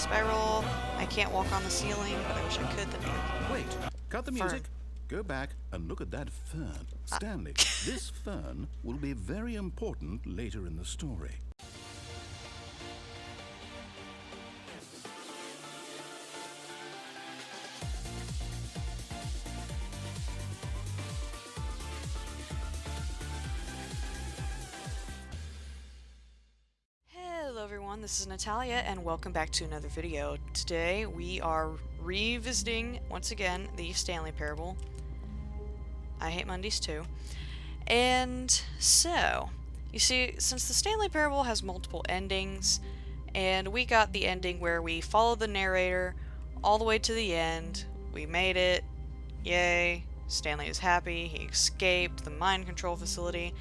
spiral. I can't walk on the ceiling, but I wish I could. Wait, cut the music. Fern. Go back and look at that fern. Stanley, this fern will be very important later in the story. Hello everyone, this is Natalia and welcome back to another video. Today we are revisiting, once again, the Stanley Parable. I hate Mondays too. And so, you see, since the Stanley Parable has multiple endings, and we got the ending where we followed the narrator all the way to the end, we made it, yay, Stanley is happy, he escaped the mind control facility.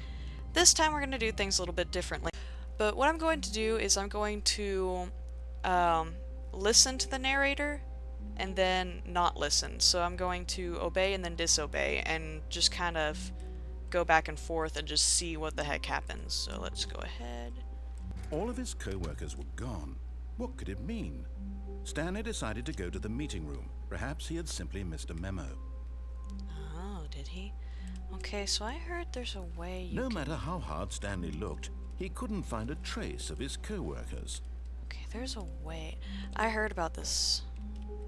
This time we're going to do things a little bit differently. But what I'm going to do is I'm going to listen to the narrator and then not listen. So I'm going to obey and then disobey and just kind of go back and forth and just see what the heck happens. So let's go ahead. All of his co-workers were gone. What could it mean? Stanley decided to go to the meeting room. Perhaps he had simply missed a memo. Oh, did he? Okay, so I heard there's a way you No can... matter how hard Stanley looked, he couldn't find a trace of his co-workers. Okay, there's a way. I heard about this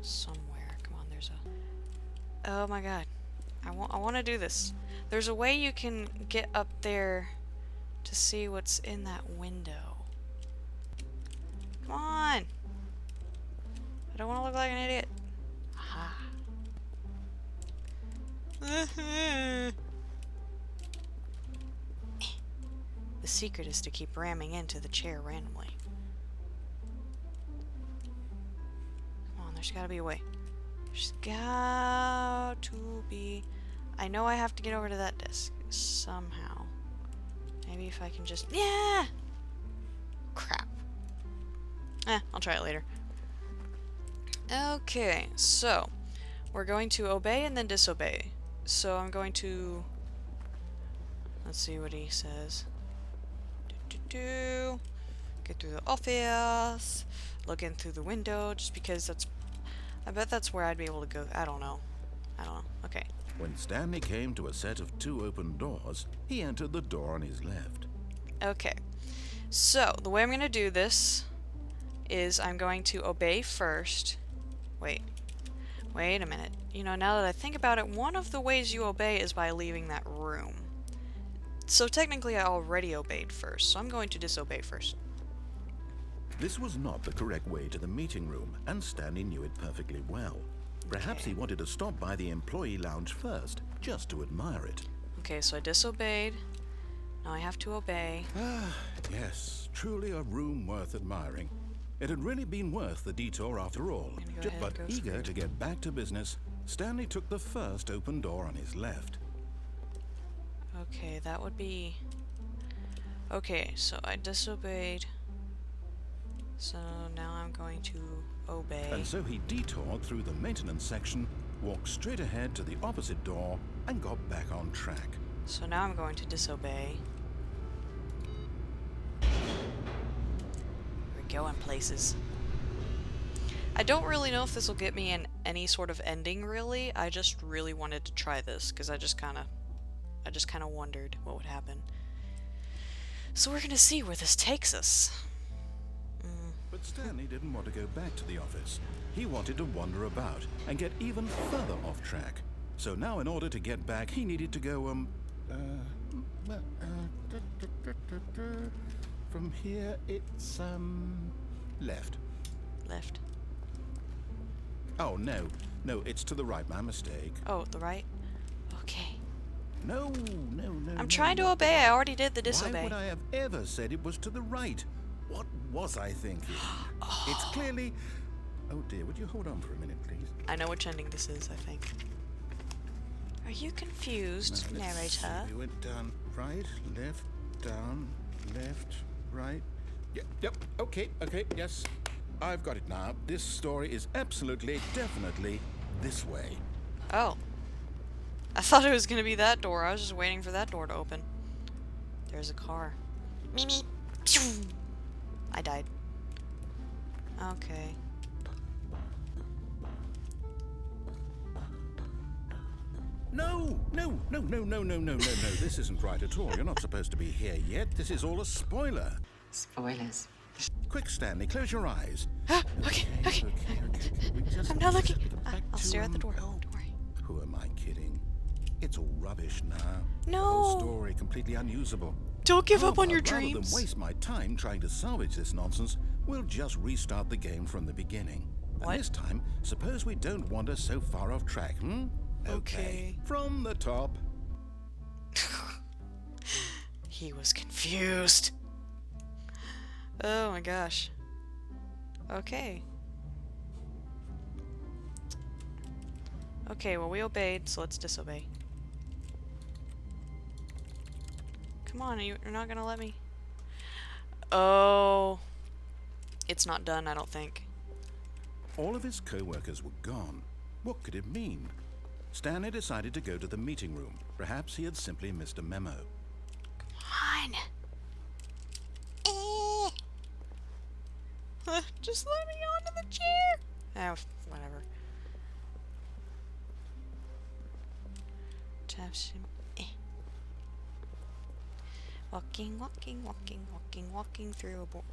somewhere. Come on, there's a... Oh my god. I want to do this. There's a way you can get up there to see what's in that window. Come on! I don't want to look like an idiot. Aha. The secret is to keep ramming into the chair randomly. Come on, there's gotta be a way. There's got to be... I know I have to get over to that desk somehow. Maybe if I can just... Yeah! Crap. I'll try it later. Okay, so we're going to obey and then disobey. So I'm going to... Let's see what he says. Get through the office, look in through the window, just because that's... I bet that's where I'd be able to go. I don't know. Okay. When Stanley came to a set of 2 open doors, he entered the door on his left. Okay. So, the way I'm going to do this is I'm going to obey first. Wait a minute. You know, now that I think about it, one of the ways you obey is by leaving that room. So technically I already obeyed first, so I'm going to disobey first. This was not the correct way to the meeting room, and Stanley knew it perfectly well. Perhaps he wanted to stop by the employee lounge first, just to admire it. Okay, so I disobeyed. Now I have to obey. Ah, yes, truly a room worth admiring. It had really been worth the detour after all. But eager to get back to business, Stanley took the first open door on his left. Okay, that would be... Okay, so I disobeyed. So now I'm going to obey. And so he detoured through the maintenance section, walked straight ahead to the opposite door, and got back on track. So now I'm going to disobey. We're going places. I don't really know if this will get me in any sort of ending, really. I just really wanted to try this, because I just kind of wondered what would happen. So we're gonna see where this takes us. But Stanley didn't want to go back to the office. He wanted to wander about and get even further off track. So now in order to get back, he needed to go, from here it's, left. Left. Oh, no, it's to the right, my mistake. Oh, the right? Okay. No. I'm trying to obey. I already did the disobey. Why would I have ever said it was to the right? What was I thinking? Oh. It's clearly... Oh dear, would you hold on for a minute, please? I know which ending this is, I think. Are you confused, Now, let's see. narrator? We went down, right, left, down, left, right. Yep, okay, yes. I've got it now. This story is absolutely, definitely this way. Oh. I thought it was gonna be that door. I was just waiting for that door to open. There's a car. Mimi. I died. Okay. No, no, no, no, no, no, no, no, no. This isn't right at all. You're not supposed to be here yet. This is all a spoiler. Spoilers. Quick, Stanley, close your eyes. Okay. We just I'm not looking. back I'll to, stare at the door. oh, Don't worry. who am I kidding? It's all rubbish now. The No. whole story completely unusable. Don't give up on your Rather dreams. than waste my time trying to salvage this nonsense, we'll just restart the game from the beginning. What? And this time, suppose we don't wander so far off track, hmm? Okay. From the top. He was confused. Oh my gosh. Okay. Okay, well we obeyed, so let's disobey. Come on, you're not gonna let me? Oh. It's not done, I don't think. All of his co-workers were gone. What could it mean? Stanley decided to go to the meeting room. Perhaps he had simply missed a memo. Come on. Just let me onto the chair. Oh, whatever. Walking through a board.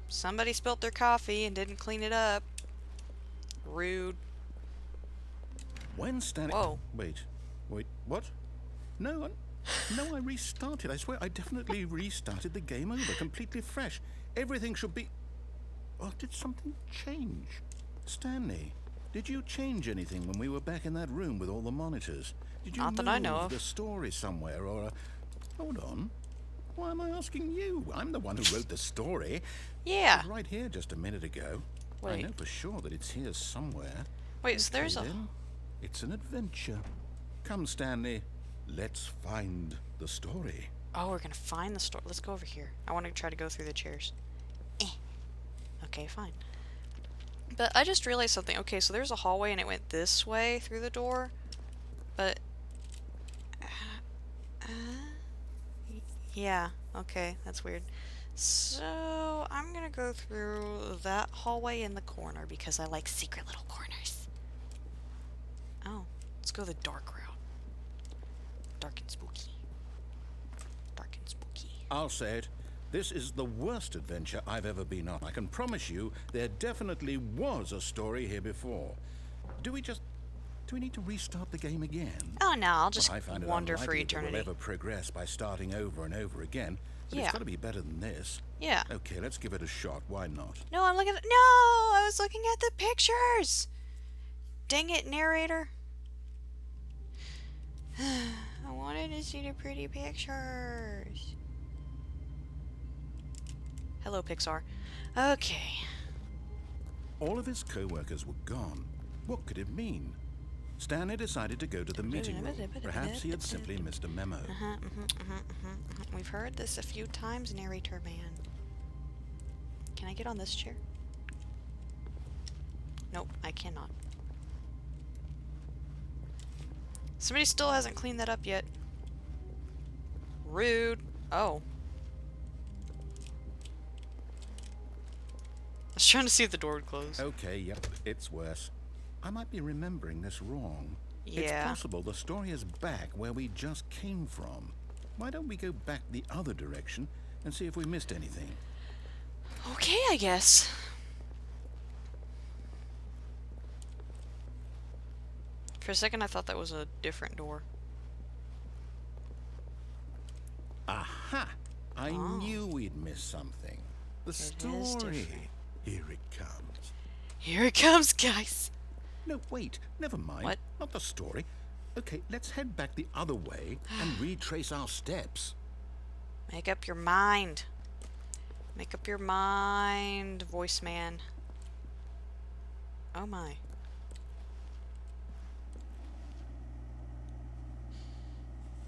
Somebody spilt their coffee and didn't clean it up. Rude. When Stanley... Whoa. Wait, what? No, I restarted. I swear, I definitely restarted the game over, completely fresh. Everything should be... Oh, did something change? Stanley, did you change anything when we were back in that room with all the monitors? Did you Not that I know move of. the story somewhere, or... Hold on. Why am I asking you? I'm the one who wrote the story. Yeah. It was right here just a minute ago. I Wait. know for sure that it's here somewhere. Wait, so there's a... Then, it's an adventure. Come, Stanley. Let's find the story. Oh, we're gonna find the store. Let's go over here. I want to try to go through the chairs. Okay, fine. But I just realized something. Okay, so there's a hallway and it went this way through the door. But... yeah, okay, that's weird. So, I'm gonna go through that hallway in the corner because I like secret little corners. Oh, let's go the dark route. Dark and spooky. Dark and spooky. I'll say it. This is the worst adventure I've ever been on. I can promise you there definitely was a story here before. Do we need to restart the game again? Oh no, I'll just I find it wander for unlikely that eternity. we'll ever progress by starting over and over again. But Yeah. It's got to be better than this. Yeah. Okay, let's give it a shot. Why not? No, I'm looking at... No! I was looking at the pictures! Dang it, narrator. I wanted to see the pretty pictures. Hello, Pixar. Okay. All of his co-workers were gone. What could it mean? Stanley decided to go to the meeting room. Perhaps he had simply missed a memo. We've heard this a few times, narrator man. Can I get on this chair? Nope, I cannot. Somebody still hasn't cleaned that up yet. Rude. Oh. I was trying to see if the door would close. Okay, yep, it's worse. I might be remembering this wrong. It's Yeah. possible the story is back where we just came from. Why don't we go back the other direction and see if we missed anything? Okay, I guess. For a second, I thought that was a different door. Aha! I Oh. knew we'd missed something. The is story. different. Here it comes. Here it comes, guys. No, wait. Never mind. What? Not the story. Okay, let's head back the other way and retrace our steps. Make up your mind. Make up your mind, voice man. Oh my.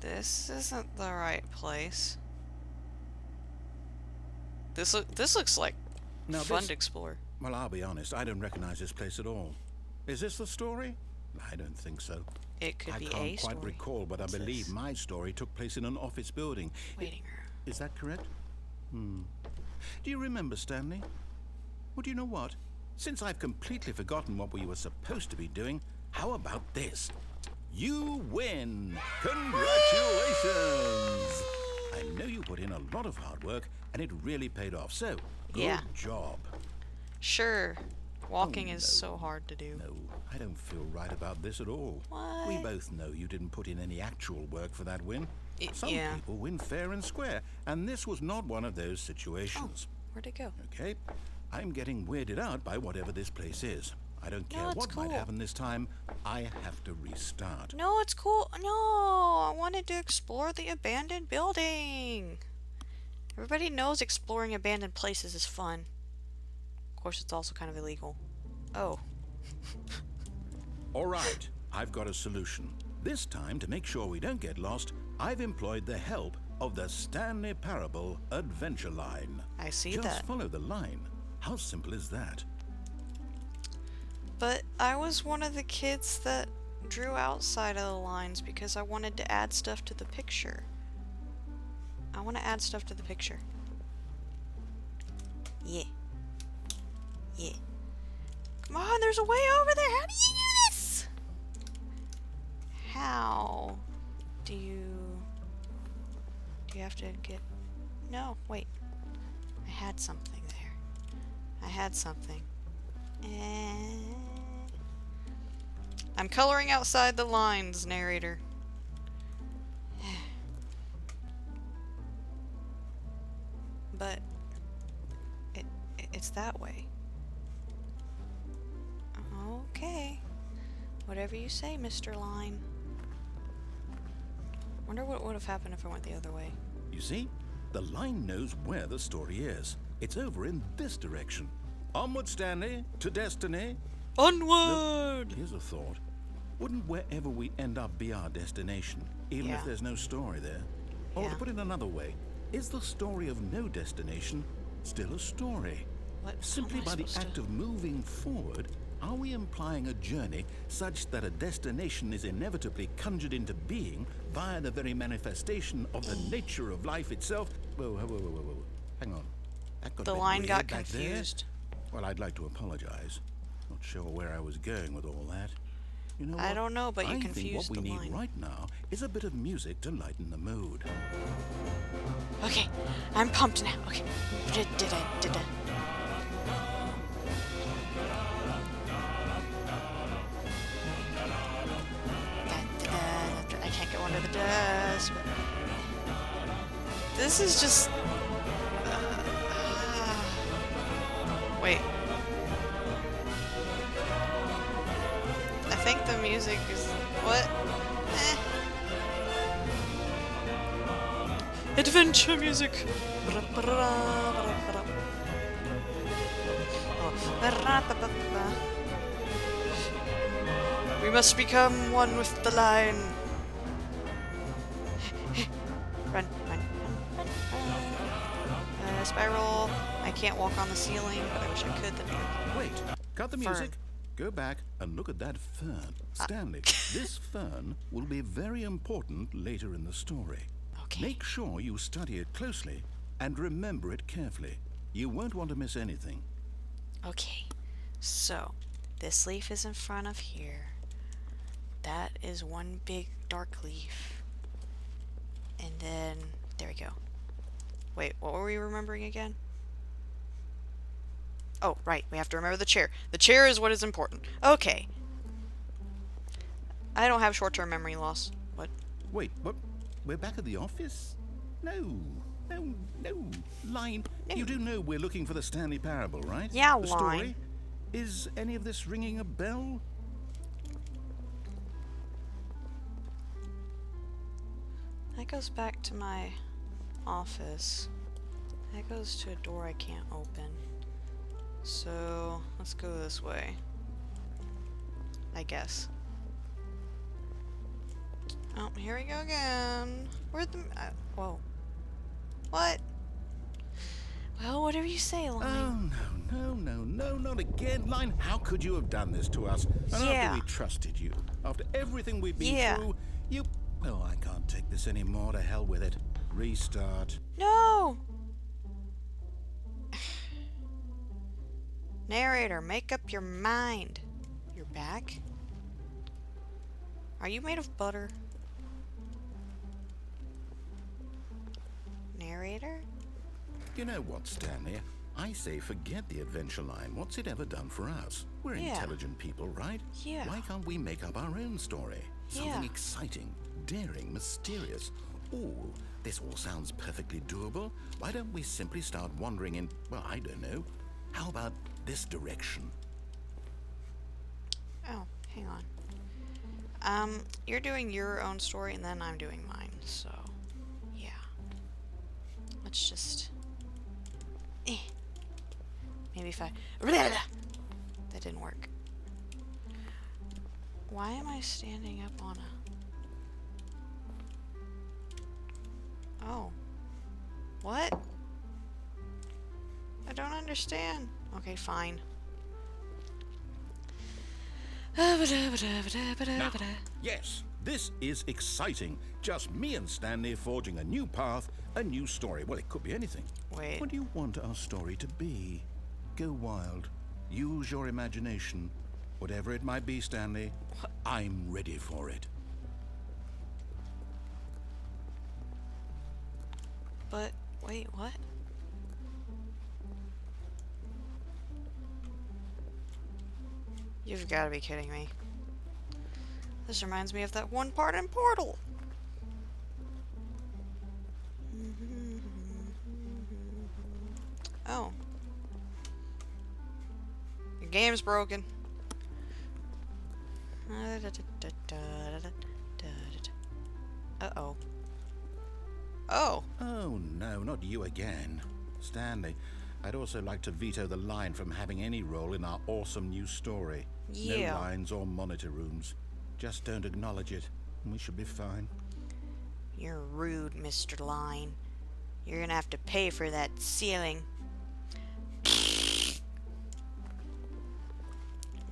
This isn't the right place. This looks like Now fun this- to explore. Well, I'll be honest. I don't recognize this place at all. Is this the story? I don't think so. It could I be can't a quite story. recall, but I What's believe this? my story took place in an office building. Waiting room. Is that correct? Do you remember, Stanley? Well, do you know what? since I've completely forgotten what we were supposed to be doing, how about this? You win! Congratulations! I know you put in a lot of hard work, and it really paid off, so good job. Sure. Walking is so hard to do. No, I don't feel right about this at all. What? We both know you didn't put in any actual work for that win. Some yeah. people win fair and square, and this was not one of those situations. Oh, where'd it go? Okay, I'm getting weirded out by whatever this place is. I don't care what might happen this time. I have to restart. No, it's cool. No, I wanted to explore the abandoned building. Everybody knows exploring abandoned places is fun. Of course, it's also kind of illegal. Oh. All right, I've got a solution. This time, to make sure we don't get lost, I've employed the help of the Stanley Parable adventure line. I see Just that. Just follow the line. How simple is that? But I was one of the kids that drew outside of the lines because I wanted to add stuff to the picture. I want to add stuff to the picture. Yeah. Yeah. Come on, there's a way over there. How do you do this? How do you have to get... No, wait. I had something there. I had something. And... I'm coloring outside the lines, narrator. But it's that way. Okay. Whatever you say, Mr. Line. Wonder what would have happened if I went the other way. You see? The line knows where the story is. It's over in this direction. Onward, Stanley, to destiny. Onward! Here's a thought. Wouldn't wherever we end up be our destination, even if there's no story there? Or to put it another way, is the story of no destination still a story? What? Simply by the act of moving forward, are we implying a journey such that a destination is inevitably conjured into being via the very manifestation of the nature of life itself? Whoa. Hang on. That got the line got confused. Well, I'd like to apologize. Not sure where I was going with all that. You know what? I don't know, but you confused the line. I think what we need right now is a bit of music to lighten the mood. Okay, I'm pumped now. Okay. I can't go under the desk. This is just... Wait. I think the music is... What? Adventure music! We must become one with the line. Run. Spiral. I can't walk on the ceiling, but I wish I could. Wait, cut the music. Go back and look at that fern. Stanley, this fern will be very important later in the story. Okay. Make sure you study it closely and remember it carefully. You won't want to miss anything. Okay, so this leaf is in front of here. That is one big dark leaf. And then, there we go. Wait, what were we remembering again? Oh, right, we have to remember the chair. The chair is what is important. Okay. I don't have short-term memory loss. What? Wait, what? We're back at the office? No. Line. No. You do know we're looking for the Stanley Parable, right? Yeah, the Line. Story? Is any of this ringing a bell? That goes back to my office. That goes to a door I can't open. So, let's go this way. I guess. Oh, here we go again. Where'd the... whoa. What? Well, whatever you say, Line. Oh, no, not again. Line, how could you have done this to us? And after we trusted you, after everything we've been through, you... Oh, I can't take this anymore. To hell with it. Restart. No! Narrator, make up your mind. You're back? Are you made of butter? Narrator? You know what, Stanley? I say forget the adventure line. What's it ever done for us? We're intelligent people, right? Yeah. Why can't we make up our own story? Something Yeah. exciting, daring, mysterious. Ooh, this all sounds perfectly doable. Why don't we simply start wandering in, well, I don't know. How about this direction? Oh, hang on. You're doing your own story and then I'm doing mine, so yeah. Let's just maybe if I that didn't work. Why am I standing up on a Oh. What? I don't understand. Okay, fine. Now, yes, this is exciting. Just me and Stanley forging a new path, a new story. Well, it could be anything. Wait. What do you want our story to be? Go wild. Use your imagination. Whatever it might be, Stanley, I'm ready for it. But, wait, what? You've got to be kidding me. This reminds me of that one part in Portal. Oh. Your game's broken. Uh-oh. Oh. Oh, no, not you again. Stanley, I'd also like to veto the line from having any role in our awesome new story. Yeah. No lines or monitor rooms. Just don't acknowledge it, and we should be fine. You're rude, Mr. Line. You're gonna have to pay for that ceiling.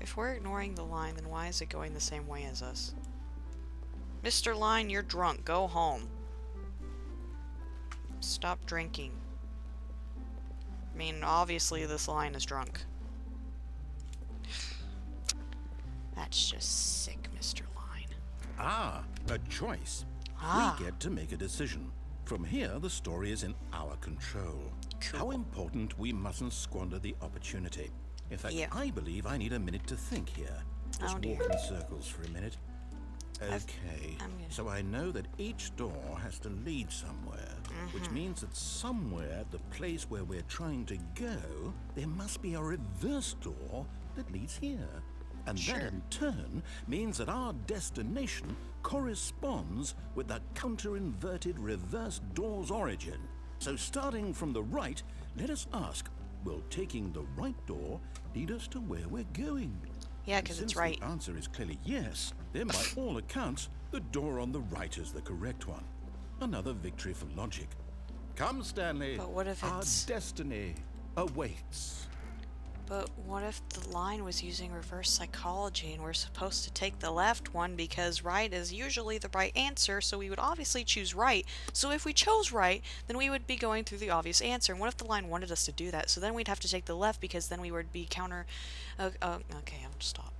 If we're ignoring the line, then why is it going the same way as us? Mr. Line, you're drunk. Go home. Stop drinking. I mean, obviously this line is drunk. That's just sick, Mr. Line. Ah, a choice. Ah. We get to make a decision. From here, the story is in our control. Cool. How important, we mustn't squander the opportunity. In fact, Yeah. I believe I need a minute to think here. Just Oh, dear. walk in circles for a minute. Okay, I'm gonna- so I know that each door has to lead somewhere, which means that somewhere at the place where we're trying to go, there must be a reverse door that leads here. And Sure. that in turn means that our destination corresponds with the counter-inverted reverse door's origin. So starting from the right, let us ask, will taking the right door lead us to where we're going? Yeah, And 'cause since it's right. the answer is clearly yes, then by all accounts, the door on the right is the correct one. Another victory for logic. Come, Stanley. But what if our it's- destiny awaits. But what if the line was using reverse psychology and we're supposed to take the left one because right is usually the right answer, so we would obviously choose right. So if we chose right, then we would be going through the obvious answer. And what if the line wanted us to do that? So then we'd have to take the left because then we would be counter... okay, I'll stop.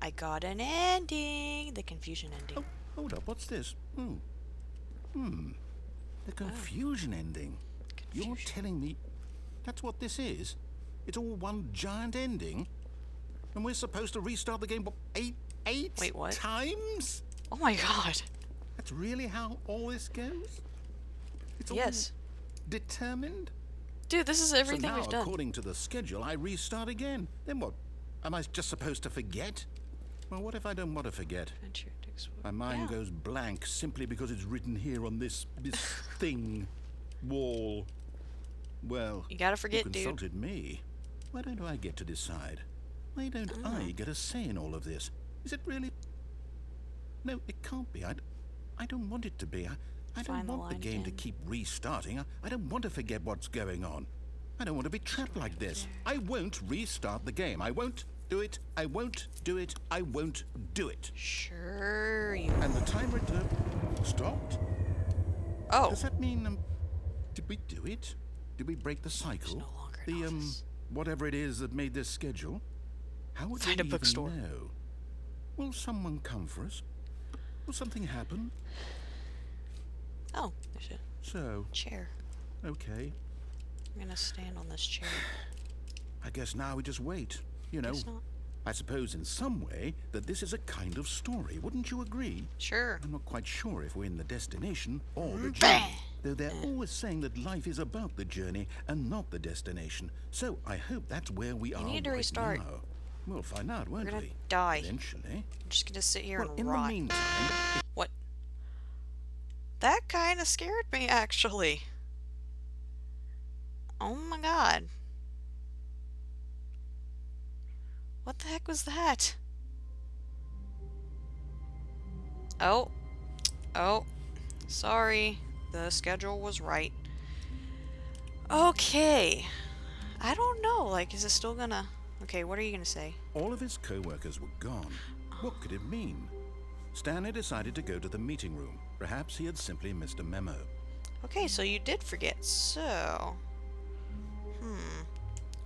I got an ending! The confusion ending. Oh, hold up, what's this? The confusion ending. You're Confusion. telling me that's what this is? It's all one giant ending? And we're supposed to restart the game, what, eight Wait, what? times? Oh my god! That's really how all this goes? It's all Yes. determined? Dude, this is everything so now, we've done. according to the schedule, I restart again. Then what? Am I just supposed to forget? Well, what if I don't want to forget? Adventure textbook. My mind Yeah. goes blank simply because it's written here on this thing, wall. Well, You gotta forget, you dude. consulted me. Why don't I get to decide? Why don't I get a say in all of this? Is it really? No, it can't be. I don't want it to be. I don't Find the want the line game to again. keep restarting. I don't want to forget what's going on. I don't want to be trapped like this. I won't restart the game. I won't do it. I won't do it. I won't do it. Sure you... And the timer stopped? Oh! Does that mean, did we do it? Did we break the cycle? No longer The, office. whatever it is that made this schedule? How would Find we a bookstore. even know? Will someone come for us? Will something happen? Oh, there's a So, chair. okay. I'm gonna stand on this chair. I guess now we just wait. You know, Guess not. I suppose in some way that this is a kind of story. Wouldn't you agree? Sure. I'm not quite sure if we're in the destination or the journey. Though they're always saying that life is about the journey and not the destination. So I hope that's where we are need to right restart. now. We'll find out, won't We're gonna we? die. Eventually. I'm just gonna sit here Well, and in rot. the meantime, What? That kind of scared me, actually. Oh my god. What the heck was that? Oh. Oh. Sorry. The schedule was right. Okay. I don't know. Like, is it still gonna... Okay, what are you gonna say? all of his co-workers were gone. What could it mean? Stanley decided to go to the meeting room. Perhaps he had simply missed a memo. Okay, so you did forget. So...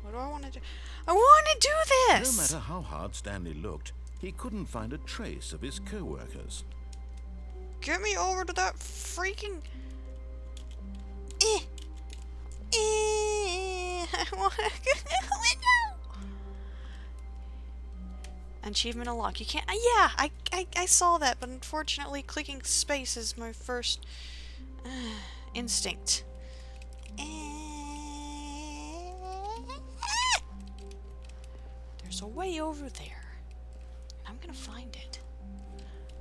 What do I want to do? I want to do No this! matter how hard Stanley looked, he couldn't find a trace of his co-workers. Get me over to that freaking... I want to get out the window! Achievement unlocked. You can't... yeah, I saw that, but unfortunately clicking space is my first instinct. There's a way over there. And I'm gonna find it.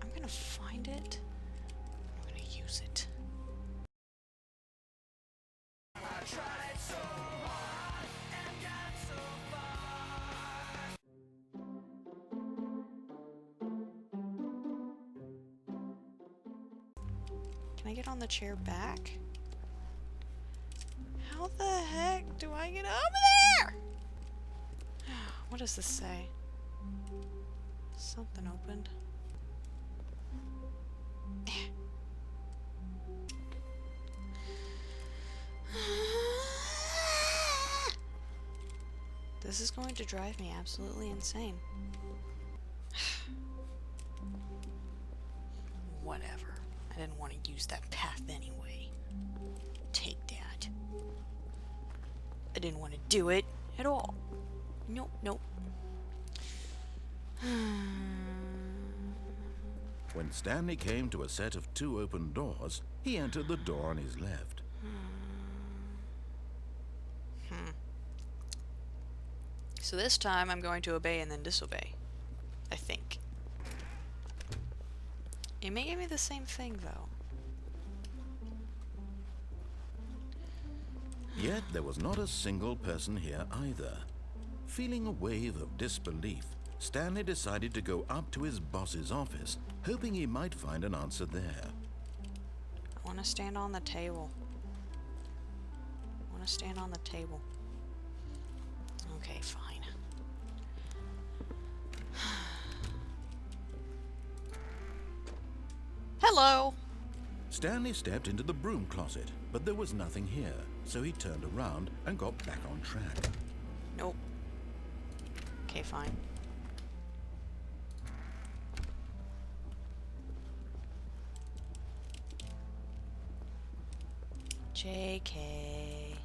I'm gonna find it. I'm gonna use it. Can I get on the chair back? How the heck do I get over there? What does this say? Something opened. This is going to drive me absolutely insane. Whatever. I didn't want to use that path anyway. Take that. I didn't want to do it at all. Nope, nope. When Stanley came to a set of 2 open doors, he entered the door on his left. So this time I'm going to obey and then disobey. I think. It may give me the same thing though. Yet there was not a single person here either. Feeling a wave of disbelief, Stanley decided to go up to his boss's office, hoping he might find an answer there. I want to stand on the table. I want to stand on the table. Okay, fine. Hello! Stanley stepped into the broom closet, but there was nothing here, so he turned around and got back on track. Nope. Okay, fine. JK.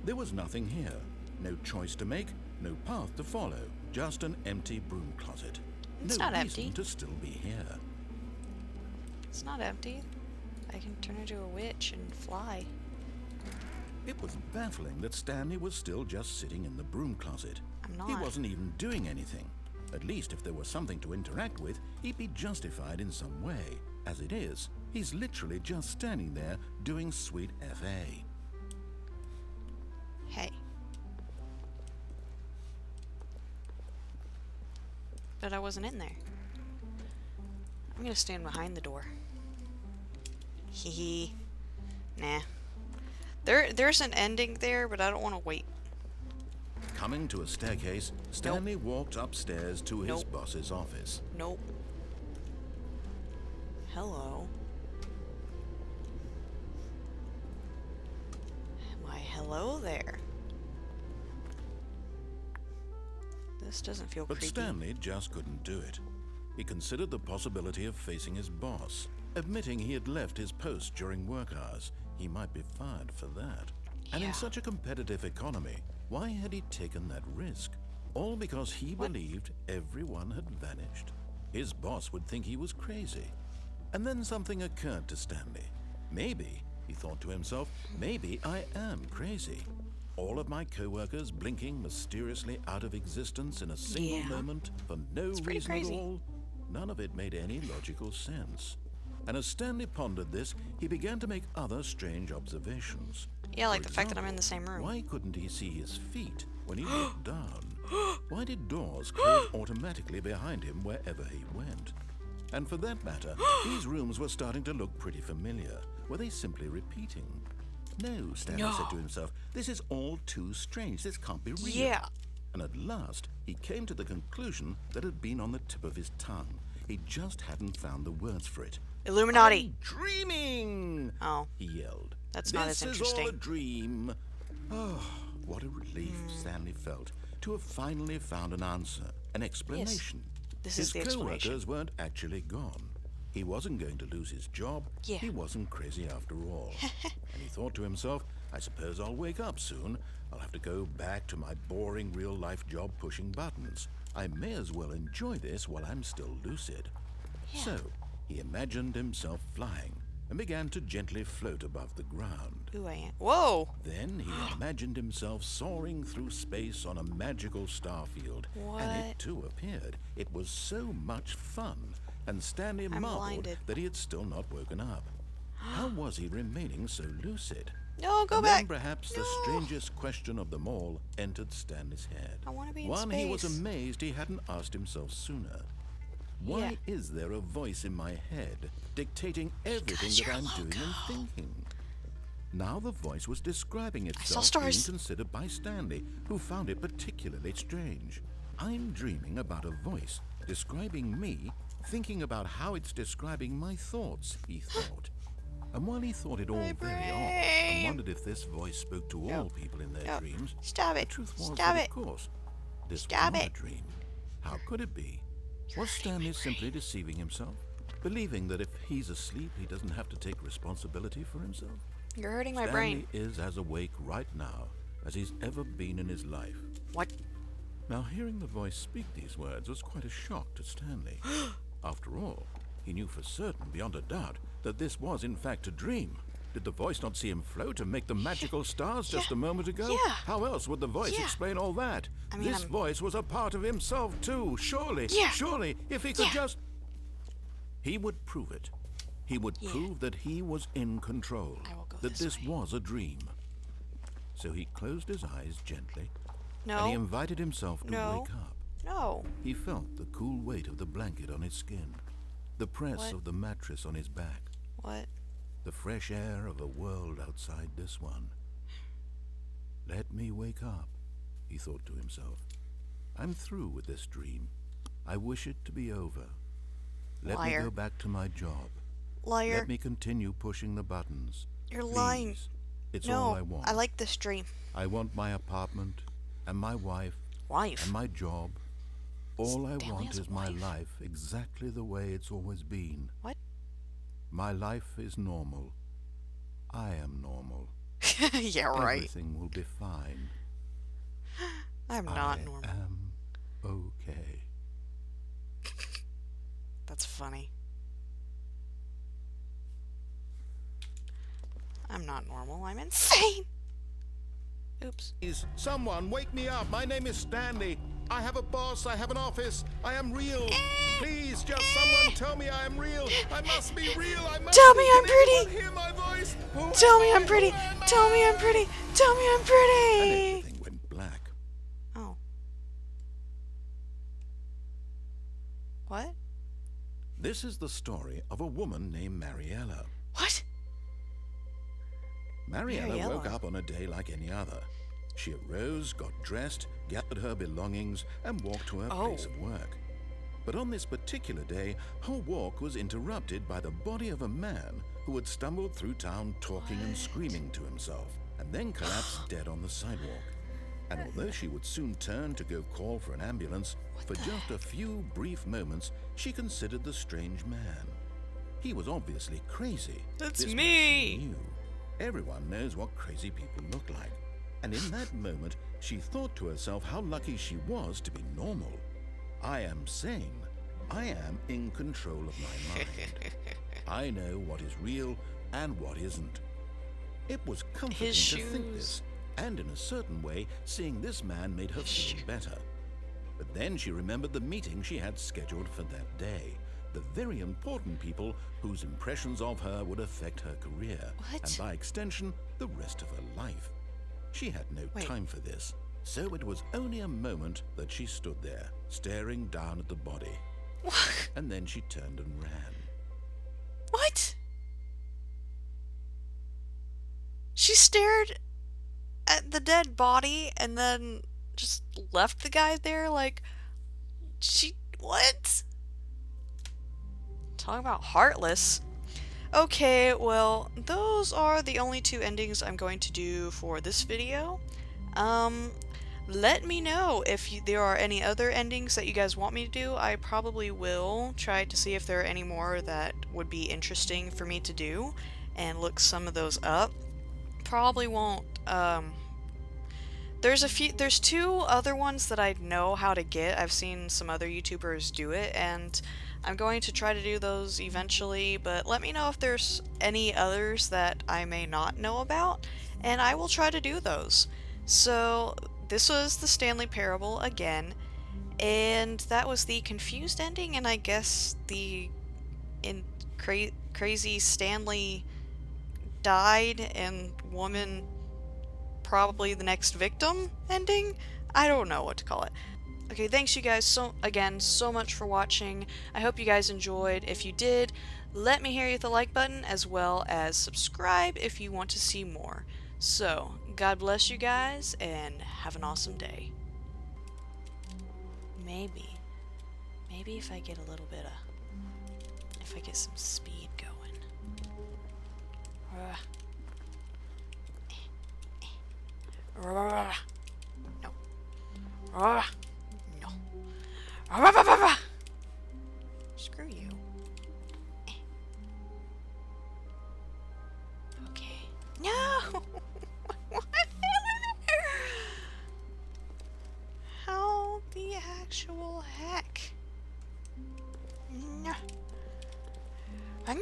There was nothing here. No choice to make, no path to follow, just an empty broom closet. It's No not reason empty. to still be here. It's not empty. I can turn into a witch and fly. It was baffling that Stanley was still just sitting in the broom closet. I'm not. He wasn't even doing anything. At least if there was something to interact with, he'd be justified in some way. As it is, he's literally just standing there doing sweet FA. Hey. But I wasn't in there. I'm gonna stand behind the door. Hee hee. Nah. There's an ending there, but I don't want to wait. Coming to a staircase, Stanley walked upstairs to his Nope. boss's office. Nope. hello. Why, hello there. This doesn't feel But creepy. Stanley just couldn't do it. He considered the possibility of facing his boss, admitting he had left his post during work hours. He might be fired for that. And in such a competitive economy, why had he taken that risk? All because he believed everyone had vanished. His boss would think he was crazy. And then something occurred to Stanley. Maybe, he thought to himself, maybe I am crazy. All of my co-workers blinking mysteriously out of existence in a single moment for no reason at all. None of it made any logical sense. And as Stanley pondered this, he began to make other strange observations. Yeah, like the fact that I'm in the same room. Why couldn't he see his feet when he looked down? Why did doors close automatically behind him wherever he went? And for that matter, these rooms were starting to look pretty familiar. Were they simply repeating? No, Stanley said to himself, this is all too strange. This can't be real. Yeah. And at last, he came to the conclusion that had been on the tip of his tongue. He just hadn't found the words for it. Illuminati. I'm dreaming! Oh. He yelled. That's not as interesting. This is all a dream. Oh, what a relief Stanley felt to have finally found an answer, an explanation. This is the explanation. His co-workers weren't actually gone. He wasn't going to lose his job. Yeah. He wasn't crazy after all. And he thought to himself, I suppose I'll wake up soon. I'll have to go back to my boring real-life job pushing buttons. I may as well enjoy this while I'm still lucid. Yeah. So, he imagined himself flying and began to gently float above the ground. Ooh, I am. Whoa! Then he imagined himself soaring through space on a magical starfield. What? And it too appeared. It was so much fun. And Stanley marveled blinded. that he had still not woken up. How was he remaining so lucid? No, go and back! Then perhaps the strangest question of them all entered Stanley's head. I want to be in One space. he was amazed he hadn't asked himself sooner. Why is there a voice in my head dictating everything that I'm doing and thinking? Now the voice was describing itself being considered by Stanley, who found it particularly strange. I'm dreaming about a voice describing me, thinking about how it's describing my thoughts, he thought. And while he thought it all very odd and wondered if this voice spoke to all people in their dreams, Stop it. the truth was Stop that, it. of course, this Stop was not it. a dream. How could it be? Was Stanley simply deceiving himself, believing that if he's asleep, he doesn't have to take responsibility for himself? You're hurting my Stanley brain. is as awake right now as he's ever been in his life. What? Now, hearing the voice speak these words was quite a shock to Stanley. After all, he knew for certain, beyond a doubt, that this was in fact a dream. Did the voice not see him float and make the magical stars just a moment ago? Yeah. How else would the voice explain all that? I mean, this voice was a part of himself too, surely. Surely, if he could just... He would prove it. He would prove that he was in control, that this was a dream. So he closed his eyes gently, and he invited himself to wake up. No. He felt the cool weight of the blanket on his skin, the press of the mattress on his back, What? the fresh air of a world outside this one. Let me wake up, he thought to himself. I'm through with this dream. I wish it to be over. Let me go back to my job. Liar. Let me continue pushing the buttons. You're Please. lying. It's No, all I want. I like this dream. I want my apartment and my wife and my job. All I Stanley want has a is my wife? life exactly the way it's always been. What? My life is normal. I am normal. Yeah, right. Everything will be fine. I'm not normal. I am okay. That's funny. I'm not normal. I'm insane. Oops. Please, someone wake me up. My name is Stanley. I have a boss. I have an office. I am real. Please, just someone tell me I am real. I must be real. I must Tell me I'm Can anyone pretty. hear my voice? Tell me I'm pretty. Tell me I'm pretty. Tell me I'm And pretty. everything went black. Oh. What? This is the story of a woman named Mariella. What? Mariella woke up on a day like any other. She arose, got dressed, gathered her belongings, and walked to her place of work. But on this particular day, her walk was interrupted by the body of a man who had stumbled through town talking and screaming to himself, and then collapsed dead on the sidewalk. And although she would soon turn to go call for an ambulance, for just a few brief moments, she considered the strange man. He was obviously crazy. That's This much me! she knew. Everyone knows what crazy people look like. And in that moment, she thought to herself how lucky she was to be normal. I am sane. I am in control of my mind. I know what is real and what isn't. It was comforting to think this, and in a certain way, seeing this man made her feel better. But then she remembered the meeting she had scheduled for that day. The very important people whose impressions of her would affect her career, and by extension, the rest of her life. She had no time for this, so it was only a moment that she stood there, staring down at the body. And then she turned and ran. What? She stared at the dead body and then just left the guy there like... What? Talk about heartless. Okay, well, those are the only two endings I'm going to do for this video. Let me know if there are any other endings that you guys want me to do. I probably will try to see if there are any more that would be interesting for me to do and look some of those up. Probably won't, there's two other ones that I know how to get. I've seen some other YouTubers do it, and I'm going to try to do those eventually, but let me know if there's any others that I may not know about, and I will try to do those. So, this was the Stanley Parable again, and that was the confused ending, and I guess the crazy Stanley died and woman probably the next victim ending? I don't know what to call it. Okay, thanks you guys so much for watching. I hope you guys enjoyed. If you did, let me hear you with the like button, as well as subscribe if you want to see more. So, God bless you guys, and have an awesome day. Maybe if I get a little bit of, if I get some speed going. No. No. Screw you. Okay. No! How the actual heck? No. Yeah.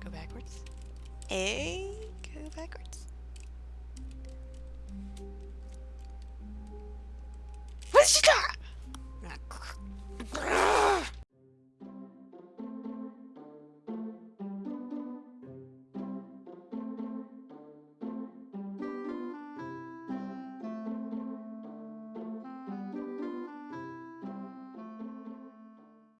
Go backwards. Go backwards. What's she got?